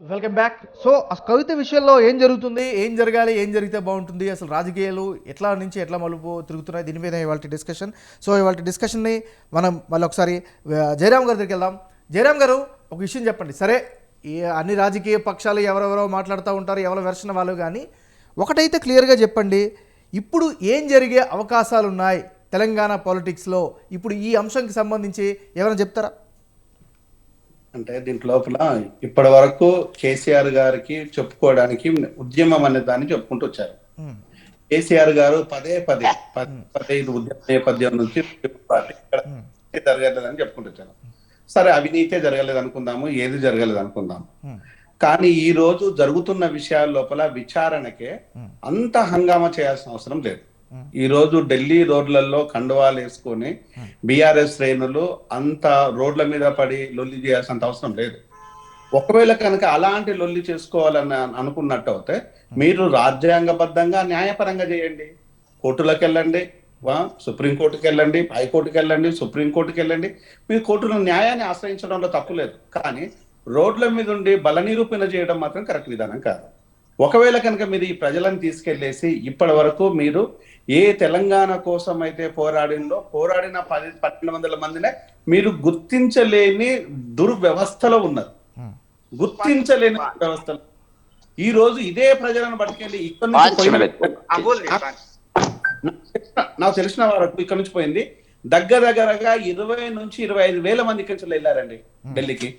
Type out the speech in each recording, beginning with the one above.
Welcome back. So ఆ కవిత విషయంలో ఏం జరుగుతుంది, ఏం జరగాలి, ఏం జరిగితే బాగుంటుంది, అసలు రాజకీయాలు ఎట్లా నుంచి ఎట్లా మలుపు తిరుగుతున్నాయి, దీని మీద ఇవాళ డిస్కషన్. సో ఇవాళ డిస్కషన్ని మనం మళ్ళీ ఒకసారి జయరామ్ గారి దగ్గరికి వెళ్దాం. జయరామ్ గారు, ఒక విషయం చెప్పండి. సరే, ఈ అన్ని రాజకీయ పక్షాలు ఎవరెవరో మాట్లాడుతూ ఉంటారు, ఎవరి వెర్షన్ వాళ్ళు, కానీ ఒకటైతే క్లియర్గా చెప్పండి, ఇప్పుడు ఏం జరిగే అవకాశాలు ఉన్నాయి తెలంగాణ పాలిటిక్స్లో? ఇప్పుడు ఈ అంశంకి సంబంధించి ఏమైనా చెప్తారా? అంటే దీంట్ లోపల ఇప్పటి వరకు కేసీఆర్ గారికి చెప్పుకోవడానికి ఉద్యమం అనే దాన్ని చెప్పుకుంటూ వచ్చారు. కేసీఆర్ గారు పదే ఇది ఉద్యమ నేపథ్యం నుంచి జరగలేదని చెప్పుకుంటూ వచ్చారు. సరే, అవినీతే జరగలేదు అనుకుందాము, ఏది జరగలేదు అనుకుందాము. కానీ ఈ రోజు జరుగుతున్న విషయాల లోపల విచారణకే అంత హంగామా చేయాల్సిన అవసరం లేదు. ఈ రోజు ఢిల్లీ రోడ్లలో కండువాలు వేసుకొని బీఆర్ఎస్ శ్రేణులు అంత రోడ్ల మీద పడి లొల్లి చేయాల్సినంత అవసరం లేదు. ఒకవేళ కనుక అలాంటి లొల్లి చేసుకోవాలని అనుకున్నట్టు అయితే మీరు రాజ్యాంగబద్ధంగా న్యాయపరంగా చేయండి. కోర్టులకు వెళ్ళండి, సుప్రీంకోర్టుకి వెళ్ళండి, హైకోర్టుకి వెళ్ళండి, సుప్రీంకోర్టుకి వెళ్ళండి. మీరు కోర్టులో న్యాయాన్ని ఆశ్రయించడంలో తప్పు లేదు. కానీ రోడ్ల మీద ఉండి బల నిరూపణ చేయడం మాత్రం కరెక్ట్ విధానం కాదు. ఒకవేళ కనుక మీరు ఈ ప్రజలను తీసుకెళ్లేసి ఇప్పటి వరకు మీరు ఏ తెలంగాణ కోసం అయితే పోరాడిన 1200 మందినే మీరు గుర్తించలేని దుర్వ్యవస్థలో ఉన్నారు. గుర్తించలేని వ్యవస్థలు ఈ రోజు ఇదే ప్రజలను పట్టుకెళ్ళి ఇక్కడ నుంచి నాకు తెలిసిన వరకు ఇక్కడ నుంచి పోయింది దగ్గరగా 20 నుంచి 25 వేల మంది ఇక్కడ నుంచి వెళ్ళారండి ఢిల్లీకి.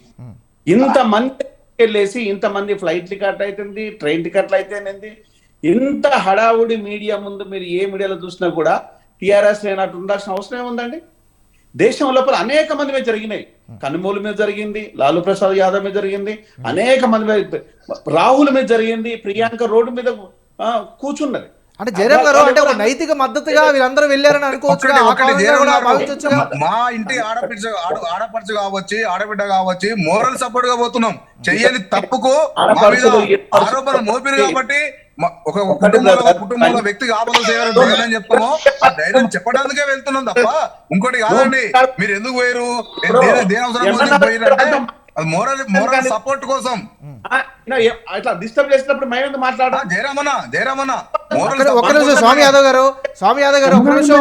ఇంతమంది వెళ్ళేసి ఇంతమంది ఫ్లైట్ టికెట్ అవుతుంది, ట్రైన్ టికెట్లు అయితేనేది, ఇంత హడావుడి మీడియా ముందు మీరు ఏ మీడియాలో చూసినా కూడా టీఆర్ఎస్ లేనట్టు ఉండాల్సిన అవసరం ఏముందండి? దేశం లోపల అనేక మంది మీద జరిగినాయి. కనుమూలు మీద జరిగింది, లాలూ ప్రసాద్ యాదవ్ మీద జరిగింది, అనేక మంది మీద, రాహుల్ మీద జరిగింది, ప్రియాంక రోడ్డు మీద కూర్చున్నది. అంటే జయరామ్ గారు, అంటే ఒక నైతిక మద్దతుగా వీళ్ళందరూ వెళ్ళారని అనుకోవచ్చు. మా ఇంటి ఆడపడుచు కావచ్చు, ఆడబిడ్డ కావచ్చు, మోరల్ సపోర్ట్ గా పోతున్నాం. చెయ్యని తప్పుకు ఆరోపణ మోపిరు కాబట్టి ఒక కుటుంబంలో వ్యక్తికి ఆపదలు చేయాలని చెప్తాము. ఆ ధైర్యం చెప్పడానికే వెళ్తున్నాం తప్ప ఇంకోటి కాదండి. మీరు ఎందుకు పోయారు, దేని అవసరం పోయినంటే అది మోరల్ సపోర్ట్ కోసం. ఇట్లా డిస్టర్బ్ చేసినప్పుడు మేము మాట్లాడాలి. జయరామన్న ఒక నిమిషం స్వామి యాదవ్ గారు, స్వామి యాదవ్ గారు, ఒక నిమిషం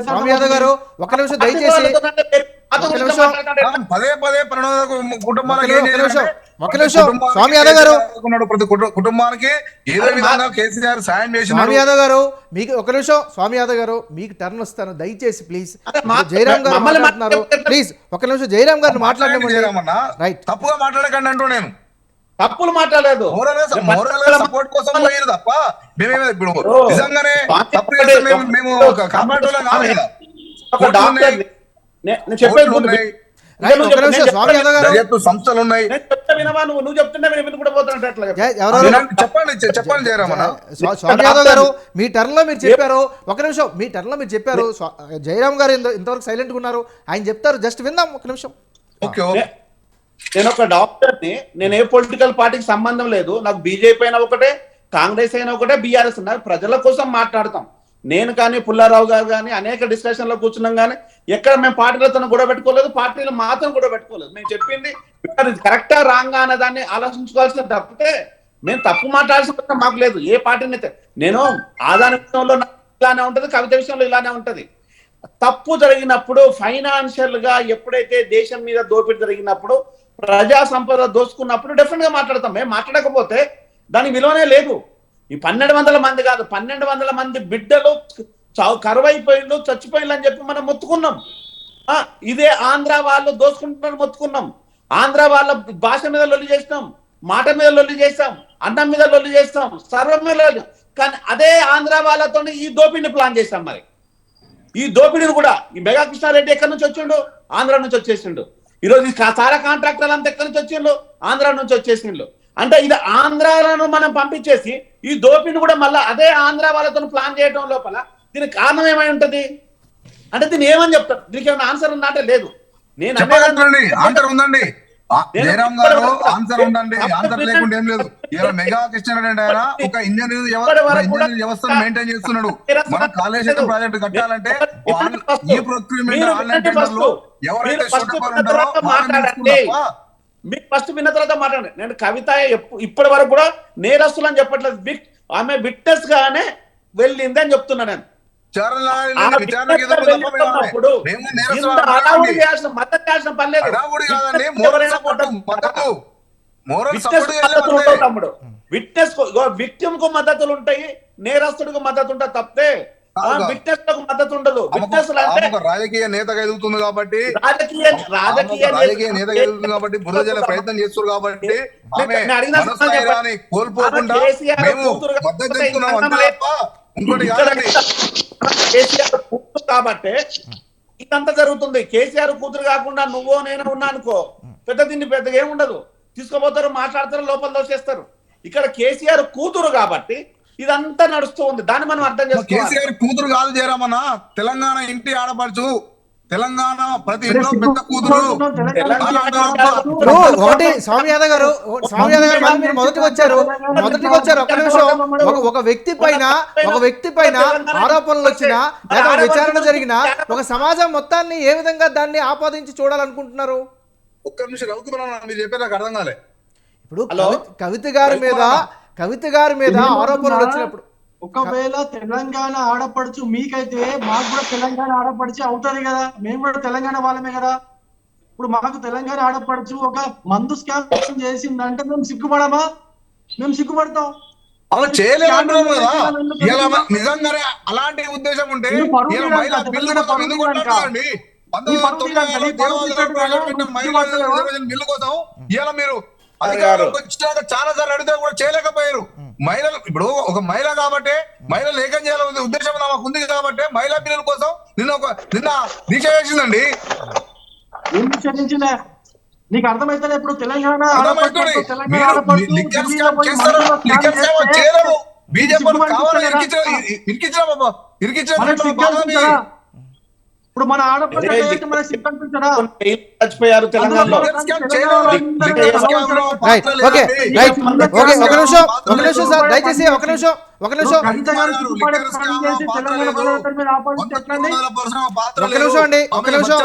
స్వామి యాదవ్ గారు, ఒక నిమిషం దయచేసి పదే కుటుంబానికి స్వామి యాదవ్ గారు, ప్రతి కుటుంబానికి ఏదో విధంగా కేసీఆర్ సాయం చేసి. స్వామి యాదవ్ గారు, మీకు ఒక నిమిషం. స్వామి యాదవ్ గారు, మీకు టర్న్ వస్తాను, దయచేసి ప్లీజ్. జయరామ్ గారు మాట్లాడుతున్నారు, ప్లీజ్ ఒక నిమిషం జయరామ్ గారిని మాట్లాడమని. రైట్, తప్పుగా మాట్లాడకండి అంటూ నేను తప్పులు మాట్లాడలేదు. సపోర్ట్ కోసం పోయారు తప్ప మేమేమి ఇప్పుడు నిజంగానే తప్పు మేము సంస్థలు ఉన్నాయి. నువ్వు చెప్తున్నా చెప్పండి జయరామన్న. స్వామి యాదవ్ గారు, మీ టర్న్ లో మీరు చెప్పారు. ఒక నిమిషం, మీ టర్న్ లో మీరు చెప్పారు. జయరామ్ గారు ఇంతవరకు సైలెంట్ గా ఉన్నారు, ఆయన చెప్తారు, జస్ట్ విందాం ఒక నిమిషం. నేను ఒక డాక్టర్ని, నేను ఏ పొలిటికల్ పార్టీకి సంబంధం లేదు. నాకు బీజేపీ అయినా ఒకటే, కాంగ్రెస్ అయినా ఒకటే, బీఆర్ఎస్ అయినా ప్రజల కోసం మాట్లాడతాం. నేను కానీ పుల్లారావు గారు కానీ అనేక డిస్కషన్లో కూర్చున్నాం, కానీ ఎక్కడ మేము పార్టీలతో గొడవ పెట్టుకోలేదు, పార్టీలు మాత్రం గొడవ పెట్టుకోలేదు. మేము చెప్పింది కరెక్టా రాంగా అనే దాన్ని ఆలోచించుకోవాల్సిన తప్పితే మేము తప్పు మాట్లాడాల్సిన మాకు లేదు. ఏ పార్టీని అయితే నేను ఆదాని విషయంలో ఇలానే ఉంటుంది, కవిత విషయంలో ఇలానే ఉంటుంది. తప్పు జరిగినప్పుడు, ఫైనాన్షియల్ గా ఎప్పుడైతే దేశం మీద దోపిడీ జరిగినప్పుడు, ప్రజా సంపద దోసుకున్నప్పుడు డెఫినెట్ గా మాట్లాడతాం. మేము మాట్లాడకపోతే దానికి విలువనే లేదు. ఈ 1200 మంది కాదు, 1200 మంది బిడ్డలు కరువైపోయిండు, చచ్చిపోయిండు అని చెప్పి మనం మొత్తుకున్నాం. ఇదే ఆంధ్ర వాళ్ళు దోసుకుంటున్నారు మొత్తుకున్నాం. ఆంధ్ర వాళ్ళ భాష మీద లొల్లి చేస్తాం, మాట మీద లొల్లి చేస్తాం, అన్నం మీద లొల్లి చేస్తాం, సర్వం మీద. కానీ అదే ఆంధ్ర వాళ్ళతో ఈ దోపిడిని ప్లాన్ చేస్తాం. మరి ఈ దోపిడీని కూడా ఈ మెగా కృష్ణారెడ్డి ఎక్కడి నుంచి వచ్చిండు? ఆంధ్ర నుంచి వచ్చేసిండు. ఈరోజు సారా కాంట్రాక్టర్లు అంతా ఎక్కడి నుంచి వచ్చిండు? ఆంధ్ర నుంచి వచ్చేసిండు. అంటే ఇది ఆంధ్రాలను మనం పంపించేసి ఈ దోపిడిని కూడా మళ్ళీ అదే ఆంధ్ర వాళ్ళతో ప్లాన్ చేయడం లోపల దీనికి కారణం ఏమై ఉంటది అంటే దీన్ని ఏమని చెప్తారు? దీనికి ఏమైనా ఆన్సర్ ఉందంటే లేదు. ఆన్సర్ ఉందండి. జయరామ్ గారు ఆన్సర్ ఉండండి, ఆన్సర్ లేకుండా ఏం లేదు. ఇలా మెగా కృష్ణారెడ్డి ఆయన ఒక ఇంజనీరింగ్ వ్యవస్థను మెయింటైన్ చేస్తున్నాడు. మన కాళేశ్వరం ప్రాజెక్టు కట్టాలంటే ఈ ప్రొక్యూర్మెంట్ ఆన్లైన్ టెండర్ లో ఎవరైతే షూటర్లు ఉంటారో మీకు ఫస్ట్ విన్న తర్వాత మాట్లాడండి. నేను కవిత ఇప్పటి వరకు కూడా నేరస్తులు అని చెప్పట్లేదు, ఆమె విట్నెస్ గానే వెళ్ళింది అని చెప్తున్నా. నేను విట్నెస్ విక్టిమ్ కు మద్దతులు ఉంటాయి, నేరస్తుడికి మద్దతు ఉంటుంది తప్పితే విట్నెస్ లకు మద్దతు ఉండదు. విట్నెస్ రాజకీయ నేతగా ఎదుగుతుంది కాబట్టి రాజకీయ నేతగా ఎదుగుతుంది కాబట్టి బురద జల్లే ప్రయత్నం చేస్తారు కాబట్టి కోల్పోకుండా మేము మద్దతు ఇస్తున్నాం అంతే తప్ప ఇంకోటి కాదండి. కేసీఆర్ కూతురు కాబట్టి ఇదంతా జరుగుతుంది. కేసీఆర్ కూతురు కాకుండా నువ్వో నేను ఉన్నా అనుకో, దీన్ని పెద్దగా ఏముండదు, తీసుకుపోతారు, మాట్లాడతారు, లోపల దోసేస్తారు. ఇక్కడ కేసీఆర్ కూతురు కాబట్టి ఇదంతా నడుస్తూ ఉంది. దాన్ని మనం అర్థం చేసుకోవాలి. కేసీఆర్ కూతురు కాదు జయరామన్న, తెలంగాణ ఇంటి ఆడపడుచు, తెలంగాణ ప్రతి ఇంట్లో పెద్ద కూతురు. ఒకటి స్వామి యాదవ్ గారు మళ్ళీ మీరు మొదటికి వచ్చారు. ఒక్క నిమిషం. ఒక వ్యక్తి పైన ఆరోపణలు వచ్చినా లేదా విచారణ జరిగినా ఒక సమాజం మొత్తాన్ని ఏ విధంగా దాన్ని ఆపాదించి చూడాలనుకుంటున్నారు? ఒక్క నిమిషం రఘుకుమార్, మీరు చెప్పారు నాకు అర్థం కాలే. ఇప్పుడు కవిత గారి మీద ఆరోపణలు వచ్చినప్పుడు ఒకవేళ తెలంగాణ ఆడపడుచు మీకైతే మాకు కూడా తెలంగాణ ఆడపడుచు అవుతుంది కదా, మేము కూడా తెలంగాణ వాళ్ళమే కదా. ఇప్పుడు మాకు తెలంగాణ ఆడపడుచు ఒక మందు స్కామ్ చేసిందంటే మేము సిగ్గుపడమా? మేము సిగ్గుపడతాం. అలా చేయలేమంటున్నాం కదా. నిజంగానే అలాంటి ఉద్దేశం ఉంటే బిల్లు కోసం ఇలా మీరు అధికారులకు వచ్చినాక చాలా సార్లు అడిగితే కూడా చేయలేకపోయారు. మహిళలు ఇప్పుడు ఒక మహిళ కాబట్టి మహిళలు ఏకం చేయాలనే ఉద్దేశం నాకు ఉంది కాబట్టి మహిళా బిల్లుల కోసం నిన్న దీక్ష చేసిందండి. నీకు అర్థమైతే ఇప్పుడు తెలంగాణ ఇప్పుడు మన చచ్చిపోయారు తెలంగాణలో. దయచేసి ఒక నిమిషం.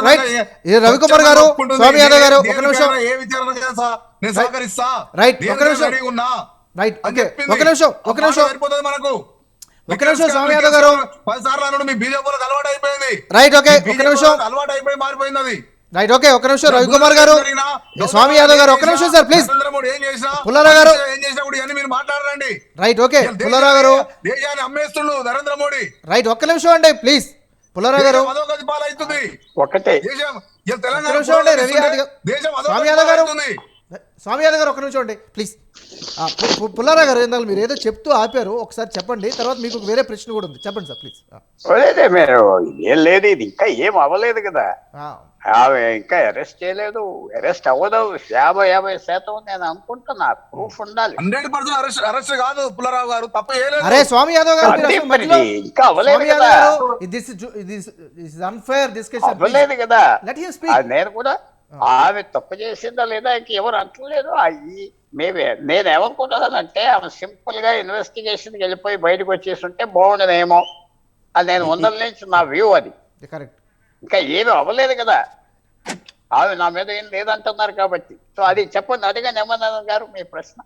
రైట్, రవికుమార్ గారు, స్వామి యాదవ్ గారు, ఒక నిమిషం. రైట్, ఒక నిమిషం. రైట్, ఓకే, ఒక నిమిషం. స్వామి యాదవ్ గారు, 10 సార్లు మీ బీజేపీలకు అలవాటు అయిపోయింది. రైట్, ఓకే, ఒక నిమిషం. అలవాటు అయిపోయి మారిపోయింది అది. రైట్, ఓకే, ఒక నిమిషం. రవికుమార్ గారు, స్వామి యాదవ్ గారు, ఒక నిమిషం సార్ ప్లీజ్. పుల్లారావు గారు ఏం చేసినప్పుడు ఇవన్నీ మీరు మాట్లాడరండి. రైట్, ఓకే, పుల్లారావు గారు. దేశాన్ని అమ్మేస్తుండు నరేంద్ర మోడీ. రైట్, ఒక్క నిమిషం అండి ప్లీజ్. పుల్లారావు గారు, అదొకటి పాలవుతుంది ఒకటే దేశం. స్వామి యాదవ్ గారు, ఒక నిమిషం అండి ప్లీజ్. పుల్లారావు గారు, ఇందాక మీరు ఏదో చెప్తూ ఆపారు, ఒకసారి చెప్పండి, తర్వాత మీకు వేరే ప్రశ్న కూడా ఉంది, చెప్పండి సార్ ప్లీజ్. మీరు ఏం లేదు, ఇది ఇంకా ఏం అవ్వలేదు కదా, ఆమె ఇంకా అరెస్ట్ చేయలేదు, అరెస్ట్ అవ్వదు. 50% నేను అనుకుంటున్నా, ప్రూఫ్ ఉండాలి. 100% అరెస్ట్ కాదు పుల్లారావు గారు, తప్పు చేయలేదు. అరే స్వామి యాదవ్ గారు, ఇంకా అవ్వలేదు కదా, అవ్వలేదు కదా. నేను కూడా ఆమె తప్పు చేసిందా లేదా ఎవరు అంటలేదు. నేనేమనుకుంటున్నానంటే ఆమె సింపుల్ గా ఇన్వెస్టిగేషన్కి వెళ్ళిపోయి బయటకు వచ్చేస్తుంటే బాగుండదేమో అది నేను ముందర నుంచి నా వ్యూ. అది ఇంకా ఏమీ అవ్వలేదు కదా, ఆమె నా మీద ఏం లేదంటున్నారు కాబట్టి. సో అది చెప్పండి, అదిగా నెమ్మది గారు మీ ప్రశ్న.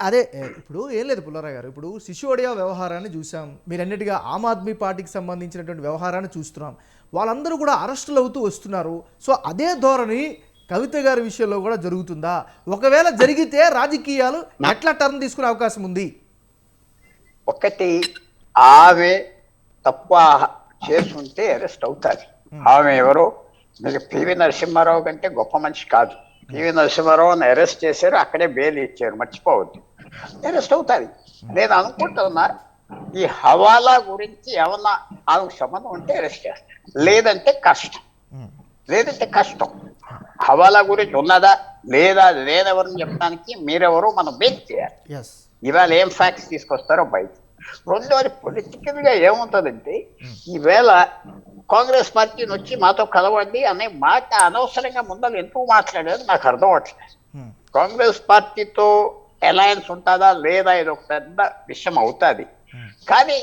అదే ఇప్పుడు ఏం లేదు పుల్లారావు గారు, ఇప్పుడు సిసోడియా వ్యవహారాన్ని చూసాం, మీరన్నిటిగా ఆమ్ ఆద్మీ పార్టీకి సంబంధించినటువంటి వ్యవహారాన్ని చూస్తున్నాం, వాళ్ళందరూ కూడా అరెస్టులు అవుతూ వస్తున్నారు. సో అదే ధోరణి కవిత గారి విషయంలో కూడా జరుగుతుందా? ఒకవేళ జరిగితే రాజకీయాలు ఎట్లా టర్న్ తీసుకునే అవకాశం ఉంది? ఒకటి, ఆమె తప్పు చేసుకుంటే అరెస్ట్ అవుతారు. ఆమె ఎవరు, మీకు పివి నరసింహారావు కంటే గొప్ప మనిషి కాదు. పివి నరసింహారావుని అరెస్ట్ చేశారు, అక్కడే బెయిల్ ఇచ్చారు, మర్చిపోవద్దు. అరెస్ట్ అవుతుంది. నేను అనుకుంటున్నా ఈ హవాలా గురించి ఏమన్నా ఆమెకు సంబంధం ఉంటే అరెస్ట్ చేస్తారు, లేదంటే కష్టం. హవాలా గురించి ఉన్నదా లేదా లేదెవరని చెప్పడానికి మీరెవరు మనం బేక్ చేయాలి. ఇవాళ ఏం ఫ్యాక్ట్స్ తీసుకొస్తారో బయట రెండోది పొలిటికల్ గా ఏముంటదంటే ఈవేళ కాంగ్రెస్ పార్టీని వచ్చి మాతో కలవండి అనే మాట అనవసరంగా ముందర ఎందుకు మాట్లాడారు నాకు అర్థం అవట్లేదు. కాంగ్రెస్ పార్టీతో అలయన్స్ ఉంటుందా లేదా ఇది ఒక పెద్ద విషయం అవుతుంది. కానీ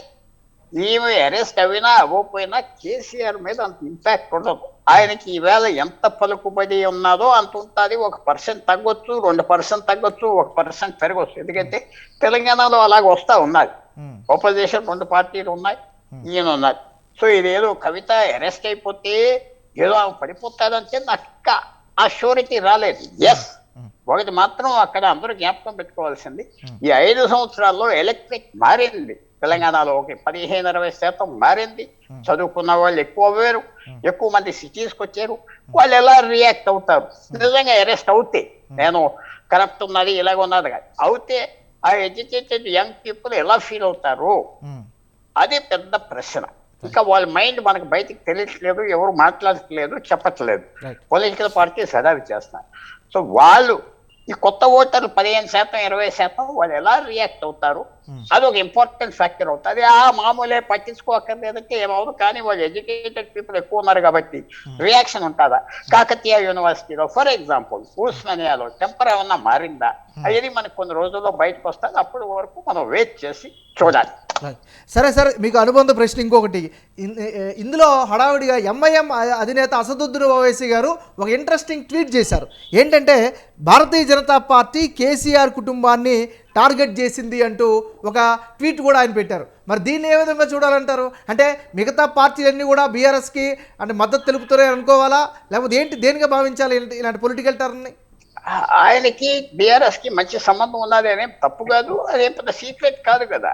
ఈమె అరెస్ట్ అయినా అవ్వకపోయినా కేసీఆర్ మీద అంత ఇంపాక్ట్ ఉండదు. ఆయనకి ఈవేళ ఎంత పలుకుబడి ఉన్నదో అంత ఉంటుంది. 1% తగ్గొచ్చు, 2% తగ్గొచ్చు, 1% పెరగచ్చు. ఎందుకంటే తెలంగాణలో అలాగ వస్తా ఉన్నది. ఆపోజిషన్ 2 పార్టీలు ఉన్నాయి, ఈయన ఉన్నారు. సో ఇదేదో కవిత అరెస్ట్ అయిపోతే ఏదో ఆమె పడిపోతాదంటే నాకు ఇంకా ఆ షూరిటీ రాలేదు. ఎస్, ఒకటి మాత్రం అక్కడ అందరూ జ్ఞాపకం పెట్టుకోవాల్సింది, ఈ 5 సంవత్సరాల్లో ఎలక్ట్రిక్ మారింది తెలంగాణలో. 15-20% మారింది. చదువుకున్న వాళ్ళు ఎక్కువ అవ్వారు, ఎక్కువ మంది సిటీస్కి వచ్చారు. వాళ్ళు ఎలా రియాక్ట్ అవుతారు నిజంగా అరెస్ట్ అవుతే? నేను కరప్ట్ ఉన్నది ఇలాగ ఉన్నది కాదు, అవుతే ఆ ఎడ్యుకేటెడ్ యంగ్ పీపుల్ ఎలా ఫీల్ అవుతారు? అది పెద్ద ప్రశ్న. ఇంకా వాళ్ళ మైండ్ మనకు బయటికి తెలియట్లేదు, ఎవరు మాట్లాడట్లేదు, చెప్పట్లేదు. పొలిటికల్ పార్టీస్ అదావి చేస్తున్నారు. సో వాళ్ళు ఈ కొత్త ఓటర్లు 15%, 20% వాళ్ళు ఎలా రియాక్ట్ అవుతారు? అది ఒక ఇంపార్టెంట్ ఫ్యాక్టర్ అవుతుంది. మామూలే పట్టించుకోకర్లేదంటే ఏమవుదు, కానీ వాళ్ళు ఎడ్యుకేటెడ్ పీపుల్ ఎక్కువ ఉన్నారు కాబట్టి రియాక్షన్ ఉంటుందా? కాకతీయ యూనివర్సిటీలో ఫర్ ఎగ్జాంపుల్ ఉస్మానియాలో టెంపర్ ఏమన్నా మారిందా? అది మనకు కొన్ని రోజుల్లో బయటకు వస్తుంది. అప్పటి వరకు మనం వెయిట్ చేసి చూడాలి. సరే సరే, మీకు అనుబంధ ప్రశ్న ఇంకొకటి. ఇందులో హడావుడిగా ఎంఐఎం అధినేత అసదుద్దీన్ ఓవైసీ గారు ఒక ఇంట్రెస్టింగ్ ట్వీట్ చేశారు. ఏంటంటే భారతీయ జనతా పార్టీ కేసీఆర్ కుటుంబాన్ని టార్గెట్ చేసింది అంటూ ఒక ట్వీట్ కూడా ఆయన పెట్టారు. మరి దీన్ని ఏ విధంగా చూడాలంటారు? అంటే మిగతా పార్టీలన్నీ కూడా బీఆర్ఎస్కి అంటే మద్దతు తెలుపుతారని అనుకోవాలా, లేకపోతే ఏంటి, దేనిగా భావించాలి ఇలాంటి పొలిటికల్ టర్న్ని? ఆయనకి బీఆర్ఎస్ కి మంచి సంబంధం ఉన్నది అనేం తప్పు కాదు, అదేం పెద్ద సీక్రెట్ కాదు కదా.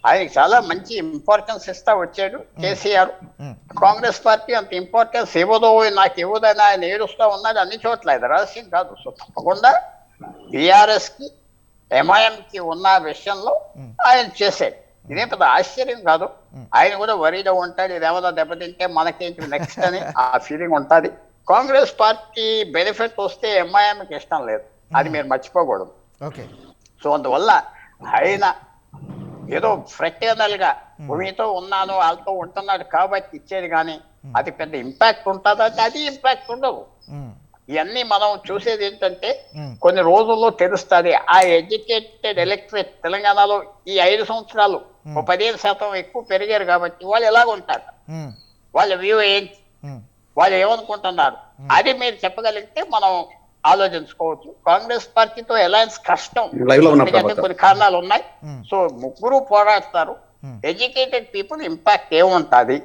ఆయనకి చాలా మంచి ఇంపార్టెన్స్ ఇస్తా వచ్చాడు కేసీఆర్. కాంగ్రెస్ పార్టీ అంత ఇంపార్టెన్స్ ఇవ్వదు, నాకు ఇవ్వదని ఆయన ఏడుస్తా ఉన్నది అన్ని చోట్ల, ఇది రహస్యం కాదు. సో తప్పకుండా బీఆర్ఎస్ కి ఎంఐఎం కి ఉన్న విషయంలో ఆయన చేశాడు, ఇదేం పెద్ద ఆశ్చర్యం కాదు. ఆయన కూడా వరిలో ఉంటాడు, ఇదేమన్నా దెబ్బతింటే మనకేంటి నెక్స్ట్ అని ఆ ఫీలింగ్ ఉంటుంది. కాంగ్రెస్ పార్టీ బెనిఫిట్ వస్తే ఎంఐఎంకి ఇష్టం లేదు, అది మీరు మర్చిపోకూడదు. ఓకే. సో అందువల్ల ఆయన ఏదో ఫ్రెటర్నల్ గా మీతో ఉన్నాను వాళ్ళతో ఉంటున్నాడు కాబట్టి ఇచ్చేది, కానీ అది పెద్ద ఇంపాక్ట్ ఉంటుందా అంటే అది ఇంపాక్ట్ ఉండదు. ఇవన్నీ మనం చూసేది ఏంటంటే కొన్ని రోజుల్లో తెలుస్తుంది. ఆ ఎడ్యుకేటెడ్ ఎలక్టరేట్ తెలంగాణలో ఈ 5 సంవత్సరాలు 15% ఎక్కువ పెరిగారు కాబట్టి వాళ్ళు ఎలాగ ఉంటారు, వాళ్ళ వ్యూ ఏంటి, వాళ్ళు ఏమనుకుంటున్నారు, అది మీరు చెప్పగలిగితే మనం ఆలోచించుకోవచ్చు. కాంగ్రెస్ పార్టీతో అలయన్స్ కష్టం, ఎందుకంటే కొన్ని కారణాలు ఉన్నాయి. సో ముగ్గురు పోరాడతారు. ఎడ్యుకేటెడ్ పీపుల్ ఇంపాక్ట్ ఏముంటుంది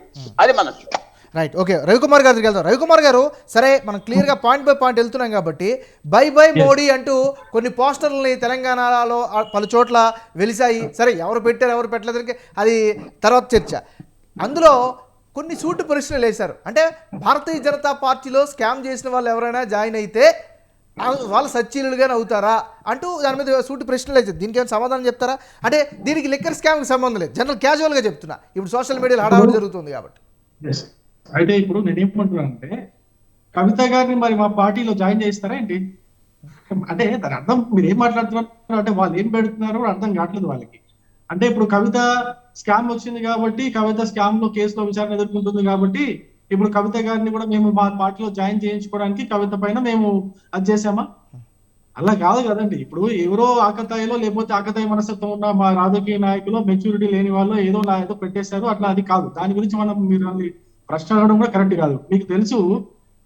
అది మనం చూడాలి. Right, okay. రవికుమార్ గారికి వెళ్దాం. రవికుమార్ గారు, సరే మనం క్లియర్గా పాయింట్ బై పాయింట్ వెళ్తున్నాం కాబట్టి బై బై మోడీ అంటూ కొన్ని పోస్టర్లని తెలంగాణలో పలు చోట్ల వెలిసాయి. సరే ఎవరు పెట్టారు ఎవరు పెట్టలేదు అది తర్వాత చర్చ. అందులో కొన్ని సూటి ప్రశ్నలు వేశారు. అంటే భారతీయ జనతా పార్టీలో స్కామ్ చేసిన వాళ్ళు ఎవరైనా జాయిన్ అయితే వాళ్ళు సచ్చీలుగానే అవుతారా అంటూ దాని మీద సూటి ప్రశ్నలు వేసారు. దీనికి ఏమైనా సమాధానం చెప్తారా? అంటే దీనికి లిక్కర్ స్కామ్కి సంబంధం లేదు, జనరల్ క్యాజువల్గా చెప్తున్నా, ఇప్పుడు సోషల్ మీడియాలో హడావుడి జరుగుతుంది కాబట్టి. అయితే ఇప్పుడు నేనేమంటున్నా అంటే కవిత గారిని మరి మా పార్టీలో జాయిన్ చేస్తారా ఏంటి? అంటే దాని అర్థం మీరు ఏం మాట్లాడుతున్నారు అంటే వాళ్ళు ఏం పెడుతున్నారో అర్థం కావట్లేదు వాళ్ళకి. అంటే ఇప్పుడు కవిత స్కామ్ వచ్చింది కాబట్టి, కవిత స్కామ్ లో కేసులో విచారణ ఎదుర్కొంటుంది కాబట్టి ఇప్పుడు కవిత గారిని కూడా మేము మా పార్టీలో జాయిన్ చేయించుకోవడానికి కవిత పైన మేము అది చేసామా? అలా కాదు కదండి. ఇప్పుడు ఎవరో ఆకతాయిలో లేకపోతే ఆకతాయి మనస్తత్వం ఉన్న మా రాజకీయ నాయకులు మెచ్యూరిటీ లేని వాళ్ళు ఏదో పెట్టేశారు, అట్లా అది కాదు. దాని గురించి మనం మీరు ప్రశ్న అడగడం కూడా కరెక్ట్ కాదు. మీకు తెలుసు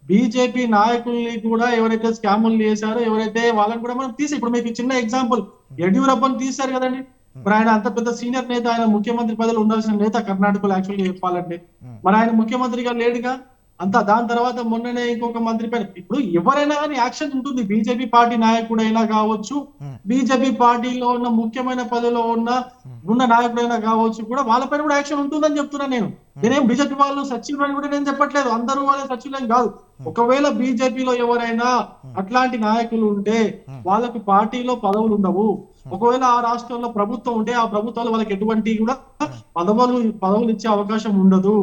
బీజేపీ నాయకుల్ని కూడా ఎవరైతే స్కాములు చేశారో ఎవరైతే వాళ్ళని కూడా మనం తీసి, ఇప్పుడు మీకు చిన్న ఎగ్జాంపుల్ యడ్యూరప్పని తీశారు కదండి. మరి ఆయన అంత పెద్ద సీనియర్ నేత, ఆయన ముఖ్యమంత్రి పదవిలో ఉండాల్సిన నేత కర్ణాటకలో యాక్చువల్గా చెప్పాలంటే, మరి ఆయన ముఖ్యమంత్రిగా లేడుగా అంతా. దాని తర్వాత మొన్ననే ఇంకొక మంత్రి పైన, ఇప్పుడు ఎవరైనా కానీ యాక్షన్ ఉంటుంది. బీజేపీ పార్టీ నాయకుడైనా కావచ్చు, బీజేపీ పార్టీలో ఉన్న ముఖ్యమైన పదవిలో ఉన్న నాయకుడైనా కావచ్చు, కూడా వాళ్ళపైన కూడా యాక్షన్ ఉంటుందని చెప్తున్నా నేను. నేనేం బీజేపీ వాళ్ళు సచివులని కూడా నేను చెప్పట్లేదు, అందరూ వాళ్ళే సచివులని కాదు. ఒకవేళ బీజేపీలో ఎవరైనా అట్లాంటి నాయకులు ఉంటే వాళ్ళకి పార్టీలో పదవులు ఉండవు. ఒకవేళ ఆ రాష్ట్రంలో ప్రభుత్వం ఉంటే ఆ ప్రభుత్వాలు వాళ్ళకి ఎటువంటి కూడా పదవులు ఇచ్చే అవకాశం ఉండదు.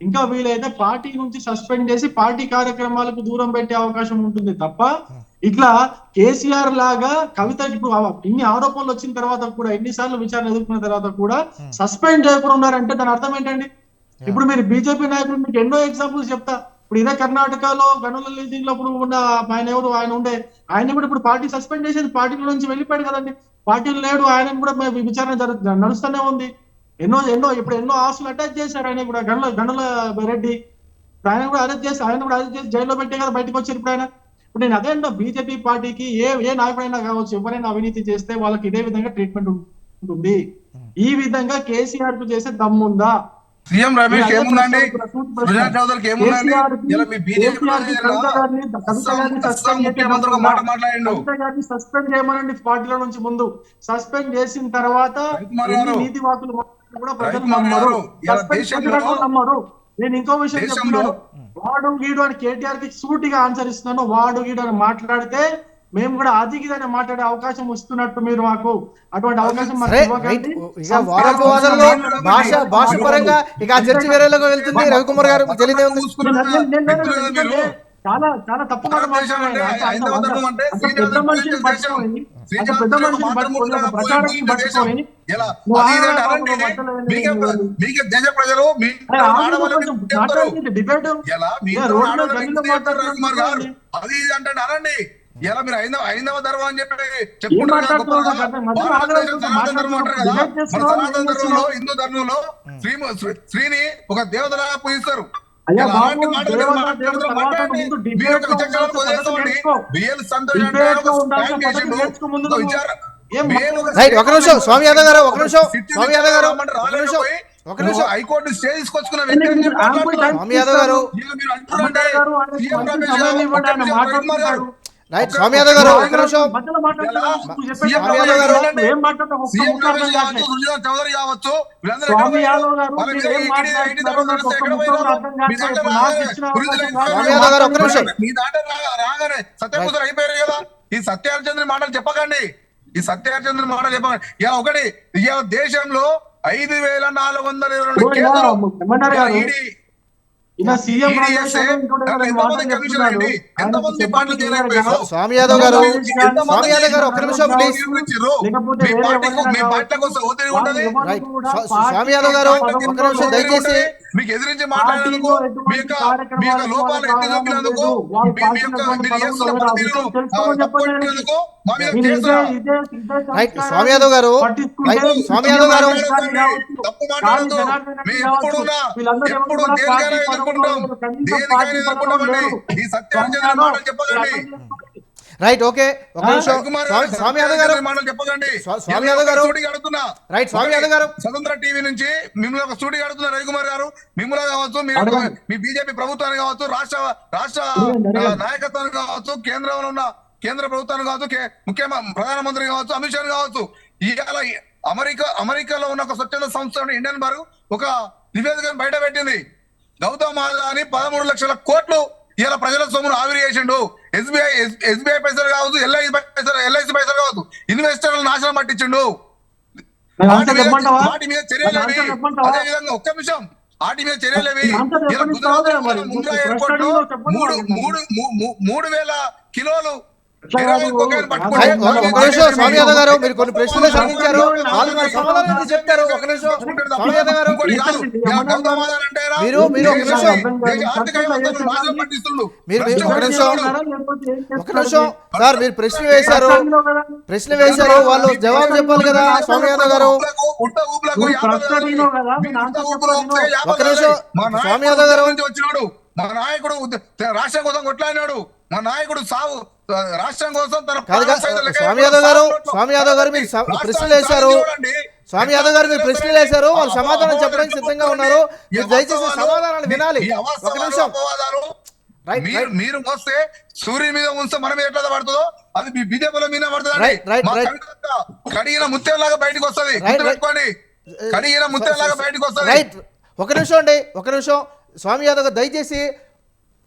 ఇంకా వీలైతే పార్టీ నుంచి సస్పెండ్ చేసి పార్టీ కార్యక్రమాలకు దూరం పెట్టే అవకాశం ఉంటుంది తప్ప ఇట్లా కేసీఆర్ లాగా కవిత ఇప్పుడు ఇన్ని ఆరోపణలు వచ్చిన తర్వాత కూడా ఎన్నిసార్లు విచారణ ఎదుర్కొన్న తర్వాత కూడా సస్పెండ్ చేయకుండా ఉన్నారంటే దాని అర్థం ఏంటండి? ఇప్పుడు మీరు బీజేపీ నాయకులు మీకు ఎన్నో ఎగ్జాంపుల్స్ చెప్తా. ఇప్పుడు ఇదే కర్ణాటకలో గనుల లీజింగ్ లో ఇప్పుడు ఉన్న ఆయన ఉండే ఆయన కూడా ఇప్పుడు పార్టీ సస్పెండ్ చేసేది, పార్టీ నుంచి వెళ్ళిపోయాడు కదండి. పార్టీలు లేడు, ఆయన కూడా విచారణ నడుస్తూనే ఉంది. ఇప్పుడు ఎన్నో ఆస్తులు అటాచ్ చేశారు ఆయన కూడా, గనుల రెడ్డి. ఆయన కూడా అరెస్ట్ చేసి జైల్లో పెట్టే కదా బయటకు వచ్చారు ఇప్పుడు ఆయన. ఇప్పుడు నేను అదే బీజేపీ పార్టీకి ఏ నాయకుడైనా కావచ్చు, ఎవరైనా అవినీతి చేస్తే వాళ్ళకి ఇదే విధంగా ట్రీట్మెంట్ ఉంటుంది. ఈ విధంగా కేసీఆర్ కు చేసే దమ్ముందా? సీఎం రమేష్ ఏముందండి, సుజనా చౌదరికి ఏముందండి? ఇలా మీ బీజేపీ ముఖ్యమంత్రి మాట మాట్లాడిండు. సస్పెండ్ చేయమనండి పార్టీల నుంచి ముందు. సస్పెండ్ చేసిన తర్వాత నీతి వాకులు కూడా ప్రజలు నమ్మరు. నమ్మరు. నేను ఇంకో విషయం చెప్తున్నాను, వాడు గీడు అని కేటీఆర్ కి సూటిగా ఆన్సర్ ఇస్తున్నాను. వాడు గీడు అని మాట్లాడితే మేము కూడా అదిగిదని మాట్లాడే అవకాశం ఇస్తున్నట్టు మీరు మాకు అటువంటి అవకాశం మాకు ఇవ్వకండి. వాదోపవాదంలో భాష పరంగా ఇక ఆ చర్చ వేరేలాగా వెళ్తుంది. రవికుమార్ గారు తెలియదే ఉంది. చాలా చాలా తప్పు మాట మాట్లాడారు. పెద్ద మనిషిని పట్టుకొని ప్రచారాన్ని పట్టుకొని డిబేట్ రోడ్డు గదిలో మాట్లాడుతున్నారు. అది ఇది అంటే అనండి. ఎలా మీరు ఐదవ ధర్మం అని చెప్పి హిందూ ధర్మంలో స్త్రీని ఒక దేవతలాగా పూజిస్తారు. స్వామి యాదవ్ గారు హైకోర్టు స్టే తీసుకొచ్చుకున్న వ్యక్తి స్వామి యాదవ్ గారు స్వామి యాదవ్ గారు ఒక నిమిషం. చౌదరి కావచ్చు, రాగానే సత్యపూజలు అయిపోయారు కదా. ఈ సత్యహరిచంద్రుని మాటలు చెప్పకండి, ఈ సత్యహరిచంద్రుని మాటలు చెప్పకండి. ఇలా ఒకటి దేశంలో 5,422 కేసులు స్వామి యాదవ్ గారు ఒక నిమిషం ప్లీజ్. స్వామి యాదవ్ గారు ఒక నిమిషం దయచేసి. మీకు ఎదిరించి మాట్లాడేందుకు, మీ యొక్క లోపాలు ఎత్తి చూపినందుకు, స్వామి యాదవ్ గారు తప్పు మాట్లాడదు. ఎప్పుడు దేనికైనా ఎదుర్కొంటామండి. ఈ సత్యాన్ని మాటలు చెప్పకండి. రైట్, ఓకే, ఒక నిమిషం. స్వామి యాదవ్ గారు చెప్పకండి. స్వామి యాదవ్ గారు అడుగుతున్నా. రైట్, స్వామి యాదవ్ గారు స్వతంత్ర టీవీ నుంచి మిమ్మల్ని ఒక స్టూడియో అడుగుతున్నా. రవికుమార్ గారు, మిమ్మల్ని కావచ్చు, మీ బీజేపీ ప్రభుత్వాన్ని కావచ్చు, రాష్ట్ర నాయకత్వాన్ని కావచ్చు, కేంద్రంలో ఉన్న కేంద్ర ప్రభుత్వాన్ని కావచ్చు, ప్రధానమంత్రి కావచ్చు, అమిత్ షా కావచ్చు, ఇవాళ అమెరికాలో ఉన్న ఒక స్వచ్ఛంద సంస్థ ఇండియన్ బార్ ఒక నివేదికను బయట పెట్టింది. గౌతమ్ అదానీ 13 లక్షల కోట్లు ఇలా ప్రజల సొమ్మును ఆవిరి చేసిండు. ఎస్బీఐ పైసలు కావచ్చు, ఎల్ఐసి పైసలు కావచ్చు, ఇన్వెస్టర్లు నాశనం పట్టించిండు. వాటి మీద చర్యలేవి. అదే విధంగా ఒక్క నిమిషం, వాటి మీద చర్యలేవి. ముంద్రా ఎయిర్పోర్ట్ లో 3,000 కిలోలు స్వామి యాదవ్ గారు మీరు కొన్ని ప్రశ్నలు సంధించారు, సమాధానం చెప్తారు. ఒక నిమిషం స్వామి యాదవ్ గారు మీరు ఒక నిమిషం సార్, మీరు ప్రశ్న వేశారు, వాళ్ళు జవాబు చెప్పాలి కదా. స్వామి యాదవ్ గారు ఒక నిమిషం. స్వామి యాదవ్ గారు వచ్చినాడు, మా నాయకుడు రాష్ట్రం కోసం కొట్లాడినాడు, మా నాయకుడు సాగు రాష్ట్రం కోసం స్వామి యాదవ్ గారు మీరు ప్రశ్నలు వేశారు. స్వామి యాదవ్ గారు మీరు ప్రశ్నలు వేశారు, వాళ్ళు సమాధానం చెప్పడానికి సిద్ధంగా ఉన్నారు. మీరు దయచేసి సమాధానాలు వినాలి. ఒక నిమిషం. మీరు మోస్తే సూర్యుని మీద ఉంటే మన మీద ఎట్లా పడుతుందో అది మీ బీజేపీలో మీద పడుతుంది. కడిగిన ముత్యంలాగా బయటకు వస్తుంది. కడిగిన ముత్యంలాగా బయటకు వస్తుంది. రైట్, ఒక నిమిషం అండి, ఒక నిమిషం. స్వామి యాదవ్ గారు దయచేసి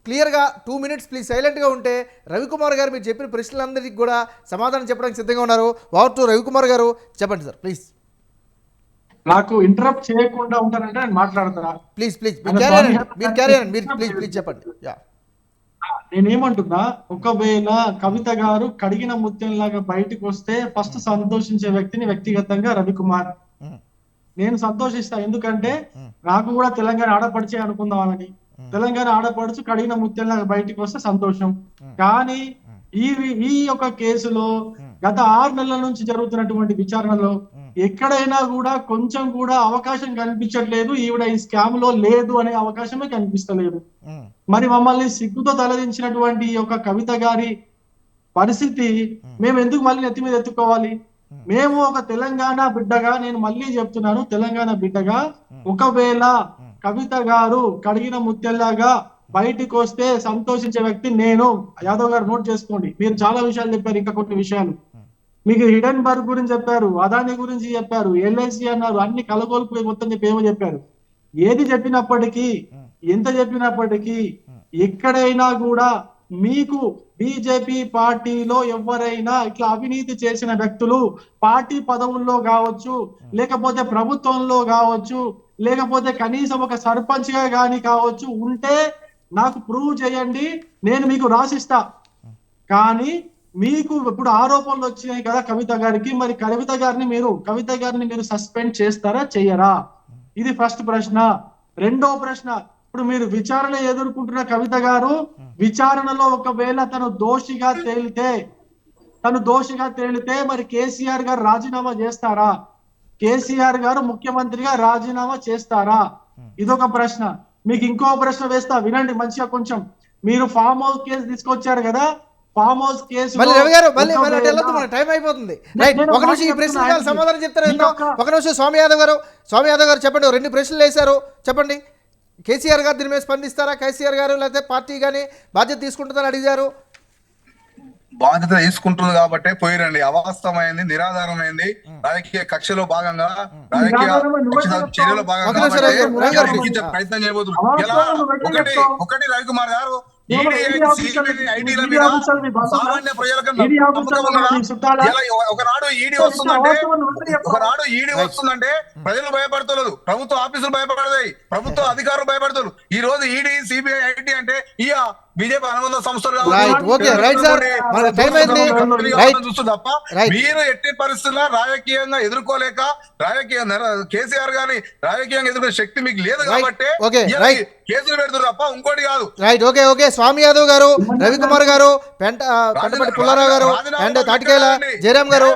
క్లియర్గా 2 minutes ప్లీజ్ సైలెంట్గా ఉంటే రవికుమార్ గారు మీరు చెప్పిన ప్రశ్నలందరికీ కూడా సమాధానం చెప్పడానికి సిద్ధంగా ఉన్నారు. వాట్ టు రవికుమార్ గారు చెప్పండి సార్ ప్లీజ్. నాకు ఇంటరప్ట్ చేయకుండా ఉంటారంటే నేను మాట్లాడతారా? ప్లీజ్ మీరు ప్లీజ్ చెప్పండి. నేనేమంటున్నా, ఒకవేళ కవిత గారు కడిగిన ముత్యంలాగా బయటకు వస్తే ఫస్ట్ సంతోషించే వ్యక్తిని వ్యక్తిగతంగా రవికుమార్. నేను సంతోషిస్తా, ఎందుకంటే నాకు కూడా తెలంగాణ ఆడపడిచే అనుకుందామని. తెలంగాణ ఆడపడుచు కడిగిన ముత్యంలాగా బయటకు వస్తే సంతోషం. కానీ ఈ ఈ యొక్క కేసులో గత 6 నెలల నుంచి జరుగుతున్నటువంటి విచారణలో ఎక్కడైనా కూడా కొంచెం కూడా అవకాశం కనిపించట్లేదు, ఈవిడ ఈ స్కామ్ లో లేదు అనే అవకాశమే కనిపిస్తలేదు. మరి మమ్మల్ని సిగ్గుతో తలదించినటువంటి ఈ యొక్క కవిత గారి పరిస్థితి మేము ఎందుకు మళ్ళీ నెత్తి మీద ఎత్తుకోవాలి? మేము ఒక తెలంగాణ బిడ్డగా, నేను మళ్ళీ చెప్తున్నాను, తెలంగాణ బిడ్డగా ఒకవేళ కవిత గారు కడిగిన ముత్యంలాగా బయటికి వస్తే సంతోషించే వ్యక్తి నేను. యాదవ్ గారు నోట్ చేసుకోండి, మీరు చాలా విషయాలు చెప్పారు, ఇంకా కొన్ని విషయాలు మీకు హిడెన్ బర్గ్ గురించి చెప్పారు, అదాని గురించి చెప్పారు, ఎల్ఐసి అన్నారు, అన్ని కలగోలుపు మొత్తం చెప్పి ఏమో చెప్పారు. ఏది చెప్పినప్పటికీ, ఎంత చెప్పినప్పటికీ ఎక్కడైనా కూడా మీకు బీజేపీ పార్టీలో ఎవరైనా ఇట్లా అవినీతి చేసిన వ్యక్తులు పార్టీ పదవుల్లో కావచ్చు, లేకపోతే ప్రభుత్వంలో కావచ్చు, లేకపోతే కనీసం ఒక సర్పంచ్ గా గాని కావచ్చు ఉంటే నాకు ప్రూవ్ చేయండి, నేను మీకు రాసిస్తా. కానీ మీకు ఇప్పుడు ఆరోపణలు వచ్చినాయి కదా కవిత గారికి, మరి కవిత గారిని మీరు సస్పెండ్ చేస్తారా చెయ్యరా? ఇది ఫస్ట్ ప్రశ్న. రెండో ప్రశ్న, ఇప్పుడు మీరు విచారణ ఎదుర్కొంటున్న కవిత గారు విచారణలో ఒకవేళ తను దోషిగా తేలితే మరి కేసీఆర్ గారు రాజీనామా చేస్తారా? కేసీఆర్ గారు ముఖ్యమంత్రిగా రాజీనామా చేస్తారా? ఇదొక ప్రశ్న. మీకు ఇంకో ప్రశ్న వేస్తా, వినండి మంచిగా కొంచెం. మీరు ఫామ్ హౌస్ కేసు తీసుకొచ్చారు కదా, ఫామ్ హౌస్ కేసు మళ్ళీ రవి గారు మళ్ళీ అటు వెళ్ళొద్దు, మన టైం అయిపోతుంది. రైట్, ఒక నిమిషం ఈ ప్రశ్న సమాధానం చెప్తారు. ఒక నిమిషం స్వామి యాదవ్ గారు చెప్పండి, 2 ప్రశ్నలు వేశారు, చెప్పండి. కేసీఆర్ గారు దీని మీద స్పందిస్తారా? కేసీఆర్ గారు లేకపోతే పార్టీ కానీ బాధ్యత తీసుకుంటుందని అడిగారు. బాధ్యత తీసుకుంటుంది కాబట్టే పోయిరండి. అవాస్తవమైంది, నిరాధారమైంది, రాజకీయ కక్షలో భాగంగా, రాజకీయ చర్యలో భాగంగా ప్రయత్నం చేయబోతున్నారు. ఇలా ఒకటి రవికుమార్ గారు సామాన్య ప్రజలకు ఒకనాడు ఈడీ వస్తుందంటే ప్రజలు భయపడతలేదు, ప్రభుత్వ ఆఫీసులు భయపడతాయి, ప్రభుత్వ అధికారులు భయపడతారు. ఈ రోజు ఈడీ, సిబిఐ, ఐటీ అంటే బీజేపీ అనుబంధ సంస్థలు చూస్తుంది తప్ప మీరు ఎట్టి పరిస్థితుల్లో రాజకీయంగా ఎదుర్కోలేక, కేసీఆర్ గాని రాజకీయంగా ఎదుర్కొనే శక్తి మీకు లేదు కాబట్టి కేసులు పెడుతున్నారు తప్ప ఇంకోటి కాదు. Right, okay okay. Swami Yadav గారు, రవికుమార్ గారు, పెంటపల్లి పుల్లారావు గారు అండ్ తాటికేల జయరాం గారు,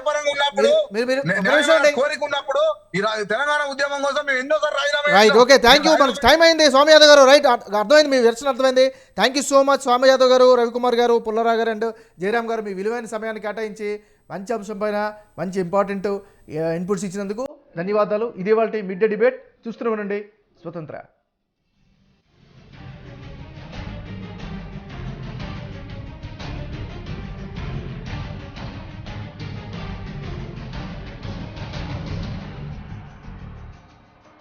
కోరిక ఉన్నప్పుడు ఈ తెలంగాణ ఉద్యమం కోసం మేము ఎన్నోసార్లు రాజీనామా. Right, okay, thank you. మనకు టైం అయింది. స్వామి యాదవ్ గారు, రైట్, అర్థమైంది, మీ వెర్షన్ అర్థమైంది. థ్యాంక్ యూ సో మచ్ స్వామి యాదవ్ గారు, రవికుమార్ గారు, పుల్లారావు గారు అండ్ జయరాం గారు, మీ విలువైన సమయాన్ని కేటాయించి మంచి అంశం పైన మంచి ఇంపార్టెంట్ ఇన్పుట్స్ ఇచ్చినందుకు ధన్యవాదాలు. ఇదే వాళ్ళ మిడ్ డే డిబేట్ చూస్తూనే ఉండండి స్వతంత్ర.